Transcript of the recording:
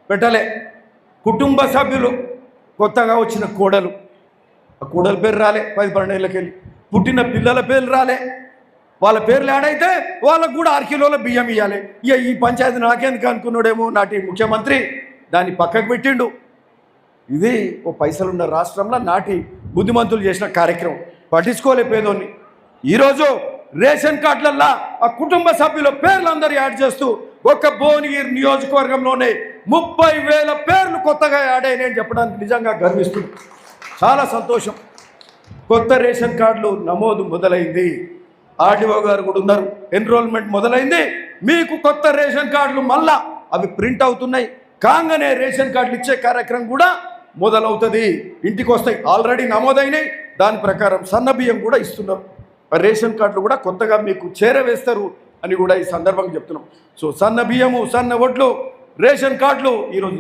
పెట్టలే. కుటుంబ సభ్యులు కొత్తగా వచ్చిన కోడలు, ఆ కోడల పేరు రాలే 10-12 ఏళ్ళకెళ్ళి. పుట్టిన పిల్లల పేర్లు రాలే, వాళ్ళ పేర్లు యాడైతే వాళ్ళకు కూడా 6 కిలోల బియ్యం ఇవ్వాలి. ఇక ఈ పంచాయతీ నాకెందుకు అనుకున్నాడేమో నాటి ముఖ్యమంత్రి దాన్ని పక్కకు పెట్టిండు. ఇది ఓ పైసలున్న రాష్ట్రంలో నాటి బుద్ధిమంతులు చేసిన కార్యక్రమం. పట్టించుకోలే పేదోన్ని. ఈరోజు రేషన్ కార్డులల్లో ఆ కుటుంబ సభ్యుల పేర్లందరూ యాడ్ చేస్తూ ఒక్క భువనగిరి నియోజకవర్గంలోనే 30,000 పేర్లు కొత్తగా యాడ్ అయినాయని చెప్పడానికి నిజంగా గర్విస్తుంది. చాలా సంతోషం. కొత్త రేషన్ కార్డులు నమోదు మొదలైంది. ఆర్డీఓ గారు కూడా ఉన్నారు, ఎన్రోల్మెంట్ మొదలైంది. మీకు కొత్త రేషన్ కార్డులు మళ్ళా అవి ప్రింట్ అవుతున్నాయి. కాగానే రేషన్ కార్డులు ఇచ్చే కార్యక్రమం కూడా మొదలవుతుంది. ఇంటికి వస్తాయి, ఆల్రెడీ నమోదైనాయి. దాని ప్రకారం సన్న బియ్యం కూడా ఇస్తున్నారు. రేషన్ కార్డులు కూడా కొత్తగా మీకు చేరవేస్తారు అని కూడా ఈ సందర్భంగా చెప్తున్నాం. సో సన్న బియ్యము, సన్న వడ్లు, రేషన్ కార్డులు ఈరోజు